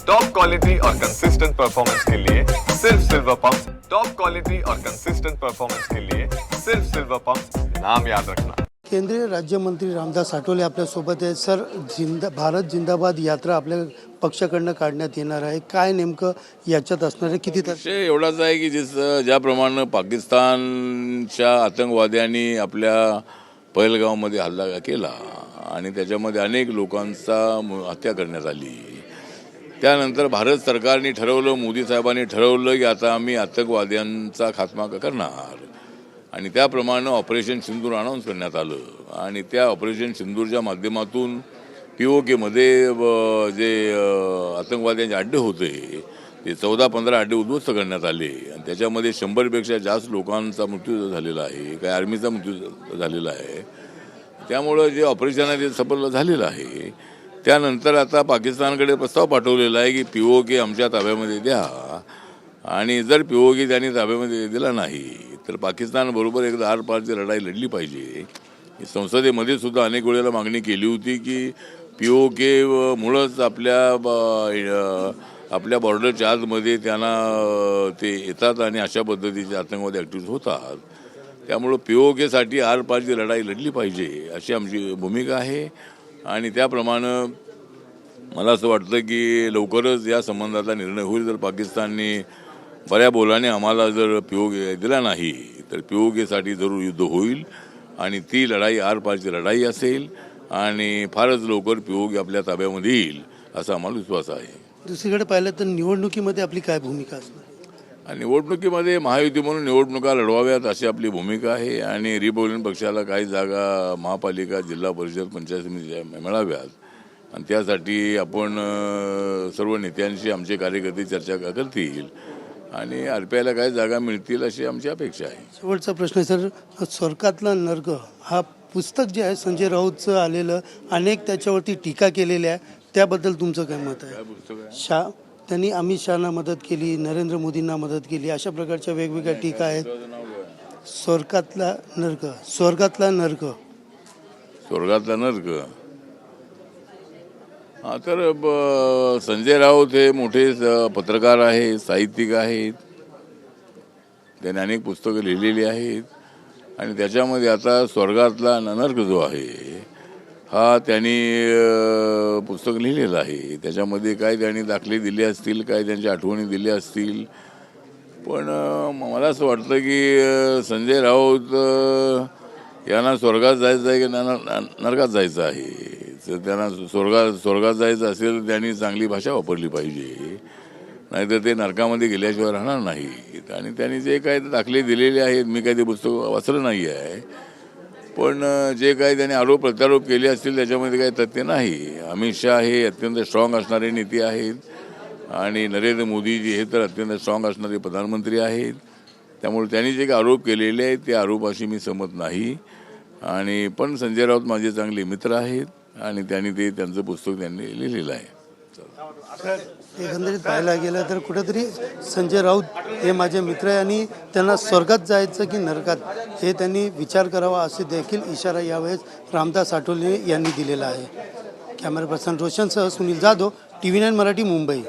Top quality और consistent performance के लिए सिर्फ सिल्वर पंप। टॉप क्वालिटी और कंसिस्टेंट परफॉर्मेंस के लिए सिर्फ सिल्वर पंप, नाम याद रखना। केंद्रीय राज्यमंत्री रामदास आठवले आपल्या सोबत आहेत। सर, भारत जिंदाबाद यात्रा आपल्या पक्षाकडनं काढण्यात येणार आहे, काय नेमकं याच्यात असणार आहे? किती विषय एवढाच आहे की ज्याप्रमाणे पाकिस्तानच्या आतंकवाद्यांनी आपल्या पहलगावमध्ये हल्ला केला आणि त्याच्यामध्ये अनेक लोकांचा हत्या करण्यात आली, त्यानंतर भारत सरकारने ठरवलं, मोदी साहेबांनी ठरवलं की आता आम्ही आतंकवाद्यांचा खात्मा करणार आणि त्याप्रमाणे ऑपरेशन सिंदूर अनाऊन्स करण्यात आलं आणि त्या ऑपरेशन सिंदूरच्या माध्यमातून POKमध्ये जे आतंकवाद्यांचे अड्डे होते ते 14-15 अड्डे उद्ध्वस्त करण्यात आले आणि त्याच्यामध्ये 100पेक्षा जास्त लोकांचा मृत्यू झालेला आहे, काही आर्मीचा मृत्यू झालेला आहे। त्यामुळं जे ऑपरेशन आहे ते सफल झालेलं आहे। त्यानंतर आता पाकिस्तानकडे प्रस्ताव पाठवलेला आहे की POK आमच्या ताब्यामध्ये द्या आणि जर POK त्यांनी ताब्यामध्ये दिला नाही तर पाकिस्तानबरोबर एकदा आरपारची लढाई लढली पाहिजे। संसदेमध्ये सुद्धा अनेक वेळेला मागणी केली होती की POK मुळंच आपल्या बॉर्डरच्या आतमध्ये त्यांना ते येतात आणि अशा पद्धतीचे आतंकवादी ॲक्टिव्हिटीज होतात, त्यामुळं POKसाठी आरपारची लढाई लढली पाहिजे अशी आमची भूमिका आहे आणि त्याप्रमाणे मला असं वाटतं की लवकरच या संबंधाचा निर्णय होईल। जर पाकिस्तानने बऱ्या बोलाने आम्हाला जर POK दिला नाही तर POKसाठी जरूर युद्ध होईल आणि ती लढाई आरपारची लढाई असेल आणि फारच लवकर POK आपल्या ताब्यामध्ये येईल असा आम्हाला विश्वास आहे। दुसरीकडे पाहिलं तर निवडणुकीमध्ये आपली काय भूमिका असणार? आणि निवडणुकीमध्ये महायुती म्हणून निवडणुका लढवाव्यात अशी आपली भूमिका आहे आणि रिपब्लिकन पक्षाला काही जागा महापालिका, जिल्हा परिषद, पंचायत समिती मिळाव्यात आणि त्यासाठी आपण सर्व नेत्यांशी आमचे कार्यकर्ते चर्चा करतील आणि RPIला काही जागा मिळतील अशी आमची अपेक्षा आहे। शेवटचा प्रश्न आहे सर, स्वर्गातला नर्क हा पुस्तक जे आहे संजय राऊतचं आलेलं, अनेक त्याच्यावरती टीका केलेल्या आहे, त्याबद्दल तुमचं काय मत आहे? काय पुस्तक आहे? त्यांनी अमित शहाना मदत केली, नरेंद्र मोदींना मदत केली, अशा प्रकारच्या वेगवेगळ्या टीका आहेत। स्वर्गातला नर्क, स्वर्गातला नर्क, स्वर्गातला नर्क। हा तर संजय राऊत हे मोठे पत्रकार आहेत, साहित्यिक आहेत, त्यांनी अनेक पुस्तकं लिहिलेली आहेत आणि त्याच्यामध्ये आता स्वर्गातला नर्क जो आहे हा त्यांनी पुस्तक लिहिलेलं आहे। त्याच्यामध्ये काय त्यांनी दाखले दिले असतील, काय त्यांच्या आठवणी दिल्या असतील, पण मला असं वाटतं की संजय राऊत यांना स्वर्गात जायचं आहे की नरकात जायचं आहे। तर त्यांना स्वर्गात जायचं असेल तर त्यांनी चांगली भाषा वापरली पाहिजे, नाहीतर ते नरकामध्ये गेल्याशिवाय राहणार नाहीत। आणि त्यांनी जे काय दाखले दिलेले आहेत, मी काही ते पुस्तक वाचलं नाही आहे, पण जे काही त्यांनी आरोप प्रत्यारोप केले असतील त्याच्यामध्ये काही तथ्य नाही। अमित शहा हे अत्यंत स्ट्रॉंग असणारे नेते आहेत आणि नरेंद्र मोदीजी हे तर अत्यंत स्ट्रॉंग असणारे प्रधानमंत्री आहेत, त्यामुळे त्यांनी जे काही आरोप केलेले आहेत त्या आरोपाशी मी सहमत नाही। आणि पण संजय राऊत माझे चांगले मित्र आहेत आणि त्यांनी त्यांचं पुस्तक त्यांनी लिहिलेलं आहे। एकंदरीत पाहायला गेलं तर कुठेतरी संजय राऊत हे माझे मित्र आहे आणि त्यांना स्वर्गात जायचं की नरकात हे त्यांनी विचार करावा असे देखील इशारा यावेळेस रामदास आठवले यांनी दिलेला आहे। कॅमेरा पर्सन रोशनसह सुनील जाधव, TV9 मराठी, मुंबई।